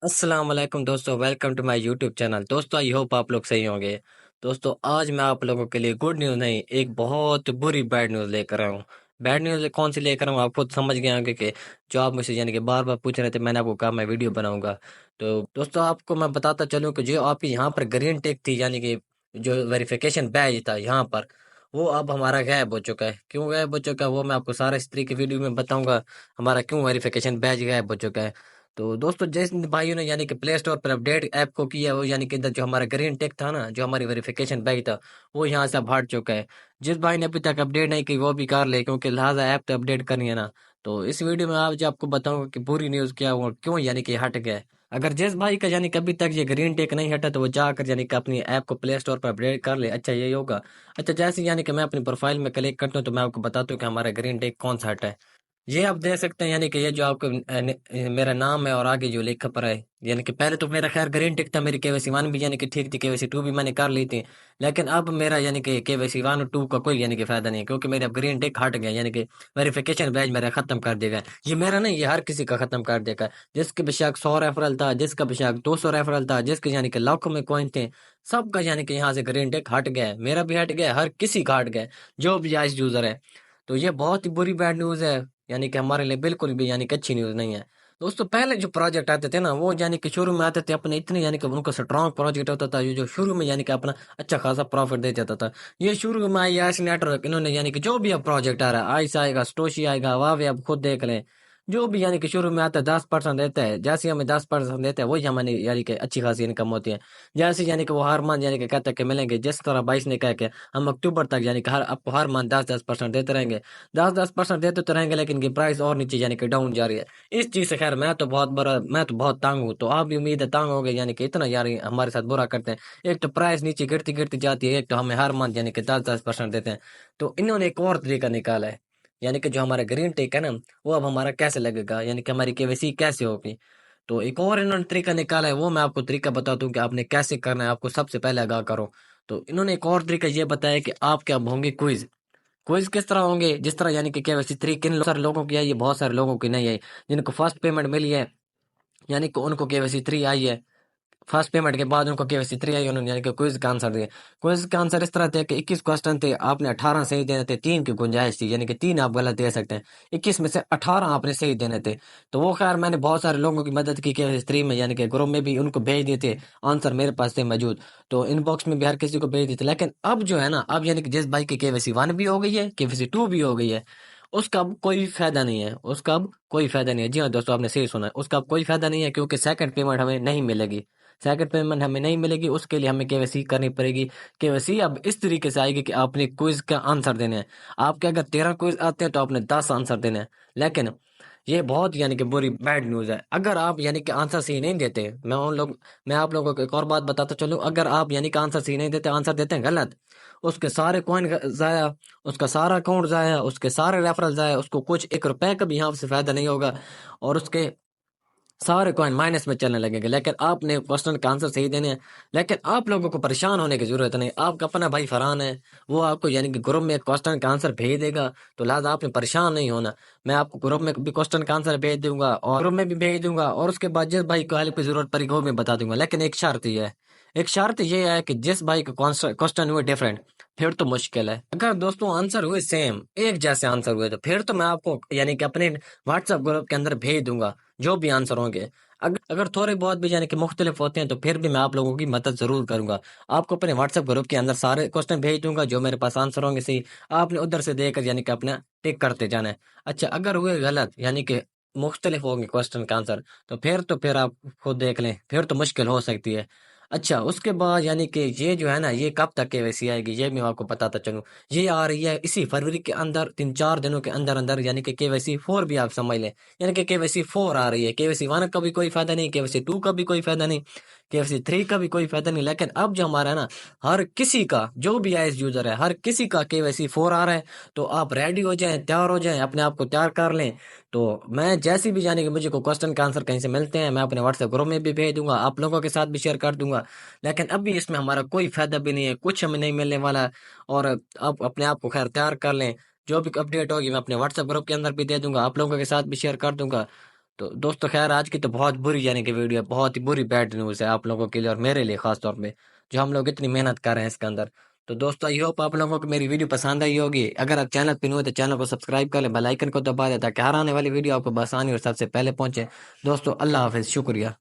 अस्सलाम वालेकुम दोस्तों, welcome to my YouTube channel. दोस्तों आई होप आप लोग सही होंगे। दोस्तों आज मैं आप लोगों के लिए गुड न्यूज़ नहीं, एक बहुत बुरी बैड न्यूज़ लेकर आया हूँ। बैड न्यूज़ कौन सी लेकर आऊँ आप खुद समझ गए होंगे कि जो आप मुझसे यानी कि बार बार पूछ रहे थे, मैंने आपको कहा मैं वीडियो बनाऊंगा। तो दोस्तों आपको मैं बताता चलूँ कि जो आपकी यहाँ पर ग्रीन टिक थी, यानी कि जो वेरिफिकेशन बैज था यहाँ पर, वो अब हमारा गायब हो चुका है। क्यों गायब हो चुका है वो मैं आपको सारा इस तरीके वीडियो में बताऊंगा। हमारा क्यों वेरिफिकेशन बैज गायब हो चुका है। तो दोस्तों जिन भाइयों ने यानी कि प्ले स्टोर पर अपडेट ऐप को किया, वो यानी कि इधर जो हमारा ग्रीन टिक था ना, जो हमारी वेरिफिकेशन बैग था, वो यहाँ से अब हट चुका है। जिस भाई ने अभी तक अपडेट नहीं की वो भी कर ले, क्योंकि लिहाजा ऐप तो अपडेट करनी है ना। तो इस वीडियो में आज आपको बताऊंगा कि पूरी न्यूज़ क्या हुआ, क्यों यानी कि हट गया है। अगर जिस भाई का यानी कि अभी तक ये ग्रीन टिक नहीं हटा तो वो जाकर यानी कि अपनी ऐप को प्ले स्टोर पर अपडेट कर ले। अच्छा यही होगा। अच्छा जैसे यानी कि मैं अपनी प्रोफाइल में क्लिक करता हूँ तो मैं आपको बताता हूँ कि हमारा ग्रीन टिक कौन सा हटा है। ये आप देख सकते हैं, यानी कि ये जो आपको मेरा नाम है और आगे जो लिखा पड़ा है, यानी कि पहले तो मेरा खैर ग्रीन टिक था, मेरी केवाईसी 1 भी यानी कि ठीक थी, केवाईसी 2 भी मैंने कर ली थी। लेकिन अब मेरा यानी कि केवाईसी 1 और 2 का कोई यानी कि फायदा नहीं है, क्योंकि मेरा ग्रीन टिक हट गया, यानी कि वेरिफिकेशन बैच मेरा खत्म कर दिया गया। ये मेरा नहीं, ये हर किसी का खत्म कर दिया गया। जिसके बेशक 100 रेफरल था, जिसका बेशक 200 रेफरल था, जिसके यानी कि लाखों में कॉइन थे, सबका यानी कि यहाँ से ग्रीन टिक हट गया है। मेरा भी हट गया है, हर किसी का हट गया है, जो भी आज यूजर है। तो ये बहुत ही बुरी बैड न्यूज़ है, यानी कि हमारे लिए बिल्कुल भी यानी कि अच्छी न्यूज़ नहीं है। दोस्तों पहले जो प्रोजेक्ट आते थे ना, वो यानी कि शुरू में आते थे अपने इतने, यानी कि उनका स्ट्रॉन्ग प्रोजेक्ट होता था, ये जो शुरू में यानी कि अपना अच्छा खासा प्रॉफिट दे जाता था। ये शुरू में आई ऐस नेटवर्क, इन्होंने यानी कि जो भी अब प्रोजेक्ट आ रहा है, आइस आएगा, स्टोशी आएगा, वावे, अब खुद देख लें। जो भी यानी कि शुरू में आता है 10% देता है, जैसे ही हमें 10% देता है वही हमारी यानी कि अच्छी खासी इनकम होती है। जैसे यानी कि वो हर मंथ यानी कि कहता है कि मिलेंगे, जिस तरह 22 ने कहा कि हम अक्टूबर तक यानी कि हर आपको हर मंथ 10-10% देते रहेंगे। 10-10% देते तो रहेंगे, लेकिन इनकी प्राइस और नीचे यानी कि डाउन जा रही है। इस चीज़ से खैर मैं तो बहुत तंग हूँ। तो आप भी उम्मीद है तंग हो गए, यानी कि इतना यार ये हमारे साथ बुरा करते हैं। एक तो प्राइस नीचे गिरती गिरती जाती है, एक तो हमें हर मंथ यानी कि 10-10% देते हैं। तो इन्होंने एक और तरीका निकाला है, यानी कि जो हमारा ग्रीन टिक है ना, वो अब हमारा कैसे लगेगा, यानी कि हमारी केवाईसी कैसे होगी। तो एक और इन्होंने तरीका निकाला है, वो मैं आपको तरीका बताता हूँ कि आपने कैसे करना है। आपको सबसे पहले आगाह करो, तो इन्होंने एक और तरीका ये बताया कि आपके अब होंगे क्विज। क्विज किस तरह होंगे, जिस तरह यानी कि केवाईसी 3 सारे लोगों की आई है, बहुत सारे लोगों की नहीं आई। जिनको फर्स्ट पेमेंट मिली है, यानी कि उनको केवाईसी 3 आई है, फर्स्ट पेमेंट के बाद उनको केवाईसी 3 आई, उन्होंने यानी कि क्विज का आंसर दिया। क्विज का आंसर इस तरह थे कि 21 क्वेश्चन थे, आपने 18 सही देने थे, 3 की गुंजाइश थी, यानी कि 3 आप गलत दे सकते हैं। 21 में से 18 आपने सही देने थे। तो वो खैर मैंने बहुत सारे लोगों की मदद की केवाईसी 3 में, यानी कि ग्रुप में भी उनको भेज दिए थे, आंसर मेरे पास थे मौजूद। तो इनबॉक्स में भी हर किसी को भेज दिए थे। लेकिन अब जो है ना, अब यानी कि जिस भाई की केवाईसी 1 भी हो गई है, केवाईसी 2 भी हो गई है, उसका अब कोई फायदा नहीं है, उसका अब कोई फायदा नहीं है। जी हाँ दोस्तों, आपने सही सुना है, उसका अब कोई फायदा नहीं है, क्योंकि सेकंड पेमेंट हमें नहीं मिलेगी। सेकंड पेमेंट हमें नहीं मिलेगी, उसके लिए हमें केवाईसी करनी पड़ेगी। केवाईसी अब इस तरीके से आएगी कि आपने क्विज का आंसर देने हैं। आपके अगर 13 क्विज आते हैं तो आपने 10 आंसर देने हैं। लेकिन ये बहुत यानी कि बुरी बैड न्यूज़ है। अगर आप यानी कि आंसर सही नहीं देते, मैं आप लोगों को एक और बात बताता चलूं, अगर आप यानी कि आंसर सही नहीं देते, आंसर देते हैं गलत, उसके सारे कॉइन जाया, उसका सारा अकाउंट जाया, उसके सारे रेफरल जाया, उसको कुछ 1 रुपए का भी यहाँ से फायदा नहीं होगा, और उसके सारे कॉइन माइनस में चलने लगेंगे। लेकिन आपने क्वेश्चन का आंसर सही देने हैं। लेकिन आप लोगों को परेशान होने की जरूरत नहीं, आपका अपना भाई फरहान है, वो आपको यानी कि ग्रुप में क्वेश्चन का आंसर भेज देगा। तो लिहाजा आपने परेशान नहीं होना। मैं आपको ग्रुप में भी क्वेश्चन का आंसर भेज दूंगा और ग्रुप में भी भेज दूंगा, और उसके बाद जिस भाई को हेल्प की जरूरत पड़ेगी वो मैं बता दूंगा। लेकिन एक शर्त ये है, एक शर्त ये है कि जिस भाई का क्वेश्चन हुए डिफरेंट, फिर तो मुश्किल है। अगर दोस्तों आंसर हुए सेम, एक जैसे आंसर हुए, तो फिर तो मैं आपको यानी कि अपने व्हाट्सएप ग्रुप के अंदर भेज दूंगा जो भी आंसर होंगे। अगर थोड़े बहुत भी यानी कि मुख्तलिफ होते हैं, तो फिर भी मैं आप लोगों की मदद जरूर करूंगा। आपको अपने व्हाट्सएप ग्रुप के अंदर सारे क्वेश्चन भेज दूंगा, जो मेरे पास आंसर होंगे सही, आपने उधर से देखकर यानी कि अपना टिक करते जाना है। अच्छा अगर हुए गलत, यानी कि मुख्तलिफ होंगे क्वेश्चन का आंसर, तो फिर आप खुद देख लें, फिर तो मुश्किल हो सकती है। अच्छा उसके बाद यानी कि ये जो है ना, ये कब तक केवाईसी आएगी ये मैं आपको बताता चलूं। ये आ रही है इसी फरवरी के अंदर, 3-4 दिनों के अंदर अंदर, यानी कि केवाईसी 4 भी आप समझ लें। यानी कि केवाईसी 4 आ रही है, केवाईसी 1 का भी कोई फायदा नहीं, केवाईसी 2 का भी कोई फायदा नहीं, केवाईसी 3 का भी कोई फायदा नहीं। लेकिन अब जो हमारा है ना, हर किसी का, जो भी आईएस यूजर है, हर किसी का केवाईसी 4 आ रहा है। तो आप रेडी हो जाएं, तैयार हो जाएं, अपने आप को तैयार कर लें। तो मैं जैसी भी जाने कि मुझे को क्वेश्चन का आंसर कहीं से मिलते हैं, मैं अपने व्हाट्सएप ग्रुप में भी भेज दूंगा, आप लोगों के साथ भी शेयर कर दूंगा। लेकिन अभी इसमें हमारा कोई फायदा भी नहीं है, कुछ हमें नहीं मिलने वाला। और आप अपने आप को खैर तैयार कर लें। जो भी अपडेट होगी मैं अपने व्हाट्सएप ग्रुप के अंदर भी दे दूंगा, आप लोगों के साथ भी शेयर कर दूंगा। तो दोस्तों खैर आज की तो बहुत बुरी यानी कि वीडियो है, बहुत ही बुरी बैड न्यूज़ है आप लोगों के लिए और मेरे लिए खास तौर पे, जो हम लोग इतनी मेहनत कर रहे हैं इसके अंदर। तो दोस्तों आई होप आप लोगों को मेरी वीडियो पसंद आई होगी। अगर आप चैनल पे न्यू हो तो चैनल को सब्सक्राइब कर लें, बेल आइकन को दबा दें ताकि हर आने वाली वीडियो आपको बआसानी और सबसे पहले पहुंचे। दोस्तों अल्लाह हाफिज़, शुक्रिया।